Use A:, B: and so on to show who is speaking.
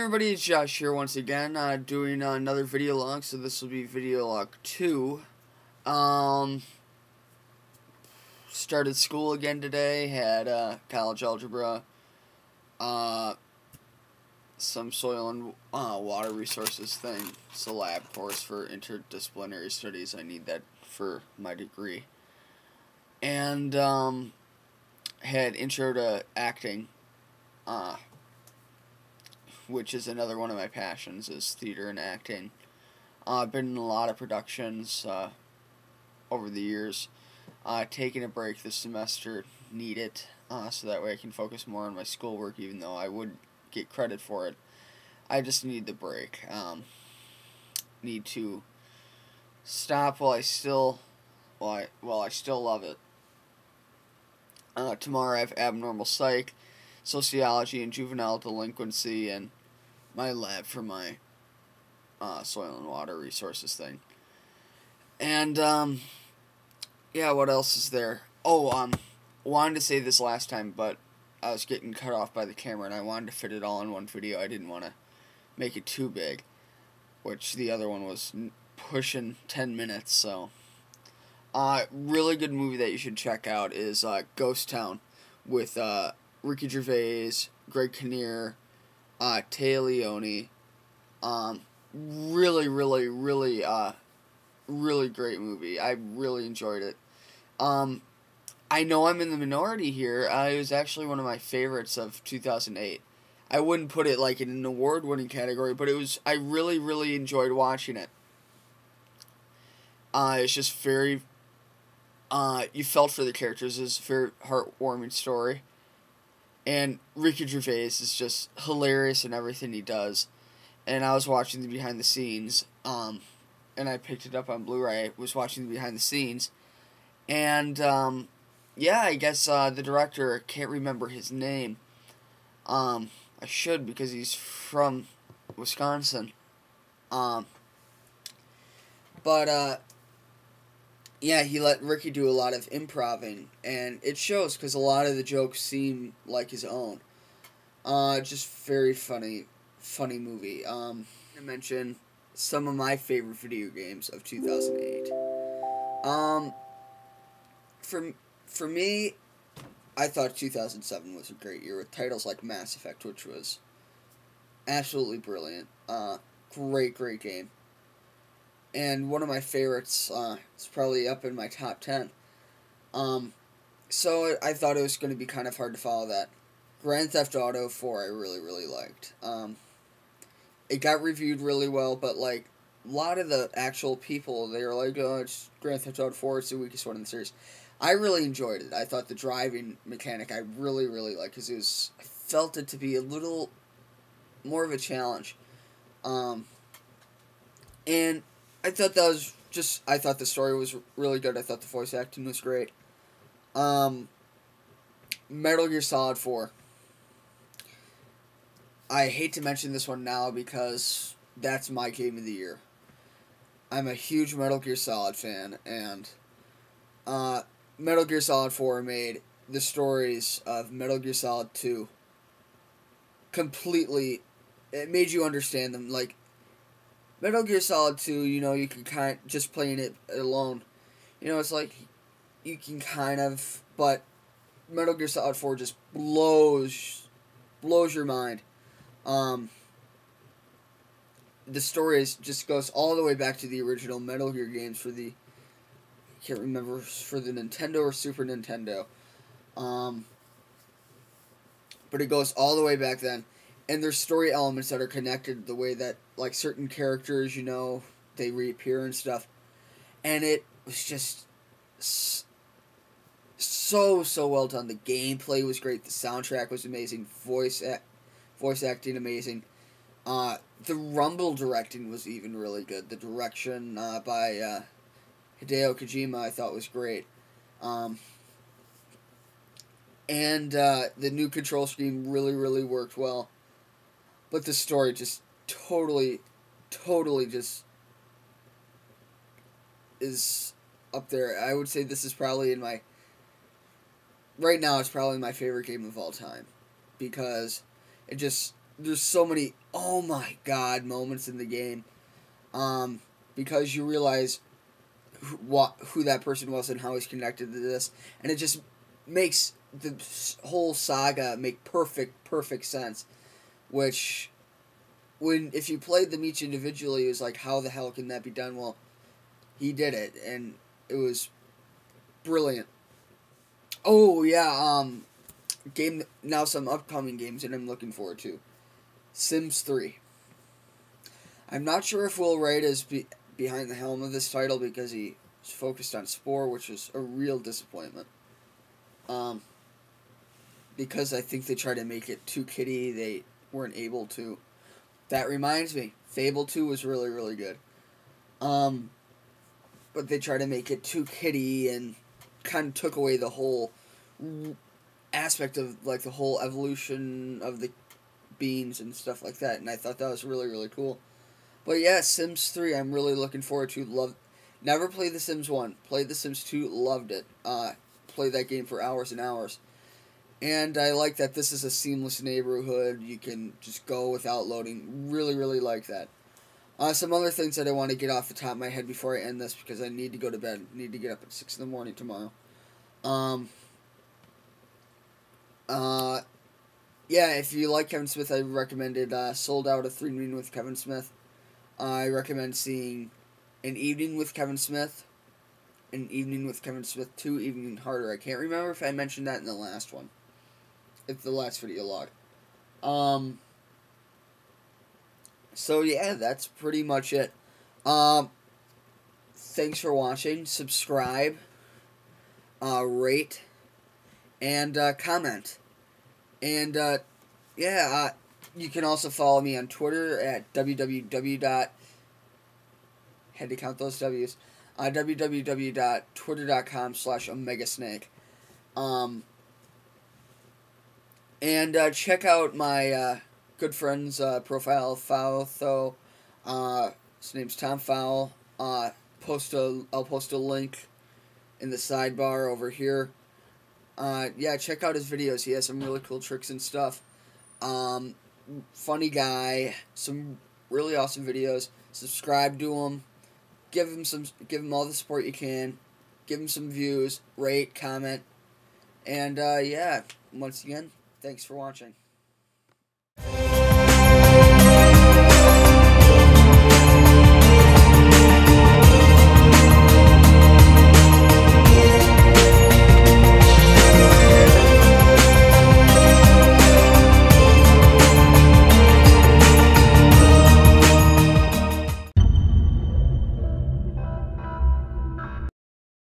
A: everybody, it's Josh here once again, doing another video log, so this will be video log 2. Started school again today, had college algebra, some soil and water resources thing. It's a lab course for interdisciplinary studies. I need that for my degree. And had intro to acting, which is another one of my passions, is theater and acting. I've been in a lot of productions over the years. Taking a break this semester, need it, so that way I can focus more on my schoolwork, even though I would get credit for it. I just need the break. Need to stop while I still love it. Tomorrow I have abnormal psych, sociology, and juvenile delinquency, and my lab for my soil and water resources thing. And yeah, what else is there? Oh, wanted to say this last time, but I was getting cut off by the camera, and I wanted to fit it all in one video. I didn't want to make it too big, which the other one was pushing 10 minutes, so. Really good movie that you should check out is Ghost Town with Ricky Gervais, Greg Kinnear, Téa Leoni. Really great movie. I really enjoyed it. I know I'm in the minority here. It was actually one of my favorites of 2008. I wouldn't put it like in an award-winning category, but I really enjoyed watching it. It's just very, you felt for the characters. It's a very heartwarming story. And Ricky Gervais is just hilarious in everything he does. And I was watching the behind the scenes, and I picked it up on Blu-ray. I was watching the behind the scenes. And, yeah, I guess the director, can't remember his name. I should, because he's from Wisconsin. Yeah, he let Ricky do a lot of improvising, and it shows because a lot of the jokes seem like his own. Just very funny movie. To mention some of my favorite video games of 2008. For me, I thought 2007 was a great year with titles like Mass Effect, which was absolutely brilliant. Great game. And one of my favorites, it's probably up in my top 10. So I thought it was going to be kind of hard to follow that. Grand Theft Auto 4 I really liked. It got reviewed really well, but like a lot of the actual people, they were like, oh, it's Grand Theft Auto 4, it's the weakest one in the series. I really enjoyed it. I thought the driving mechanic I really liked, because I felt it to be a little more of a challenge. And I thought I thought the story was really good. I thought the voice acting was great. Metal Gear Solid 4. I hate to mention this one now because that's my game of the year. I'm a huge Metal Gear Solid fan, and Metal Gear Solid 4 made the stories of Metal Gear Solid 2 completely. It made you understand them. Like, Metal Gear Solid 2, you can just playing it alone, it's like, you can but Metal Gear Solid 4 just blows your mind. The story just goes all the way back to the original Metal Gear games for I can't remember, for the Nintendo or Super Nintendo. But it goes all the way back then. And there's story elements that are connected the way that, like, certain characters, they reappear and stuff. And it was just so well done. The gameplay was great. The soundtrack was amazing. Voice acting amazing. The rumble directing was even really good. The direction by Hideo Kojima I thought was great. And the new control scheme really worked well. But the story just totally just is up there. I would say this is probably right now it's probably my favorite game of all time. Because it just there's so many oh my god moments in the game, because you realize who that person was and how he's connected to this, and it just makes the whole saga make perfect sense. Which, if you played them each individually, it was like, how the hell can that be done? Well, he did it, and it was brilliant. Oh yeah, some upcoming games that I'm looking forward to. Sims 3. I'm not sure if Will Wright is behind the helm of this title because he was focused on Spore, which was a real disappointment. Because I think they tried to make it too kiddie, they weren't able to. That reminds me, Fable 2 was really, really good. But they tried to make it too kiddie and kind of took away the whole aspect of, like, the whole evolution of the beings and stuff like that, and I thought that was really, really cool. But yeah, Sims 3, I'm really looking forward to. Never played The Sims 1, played The Sims 2, loved it. Played that game for hours and hours. And I like that this is a seamless neighborhood, you can just go without loading. Really, really like that. Some other things that I want to get off the top of my head before I end this, because I need to go to bed, need to get up at 6 in the morning tomorrow. Yeah, if you like Kevin Smith, I recommended Sold Out, A 3 Meeting with Kevin Smith. I recommend seeing An Evening with Kevin Smith, An Evening with Kevin Smith 2, Evening Harder. I can't remember if I mentioned that in the last one. It's the last video log. So yeah, that's pretty much it. Thanks for watching. Subscribe, rate, and comment. And yeah, you can also follow me on Twitter at had to count those W's. www.twitter.com/omegasnake. And check out my good friend's profile, fowtho. His name's Tom Fowl. I'll post a link in the sidebar over here. Yeah, check out his videos. He has some really cool tricks and stuff. Funny guy. Some really awesome videos. Subscribe to him. Give him all the support you can. Give him some views. Rate, comment. And yeah, once again, thanks for watching.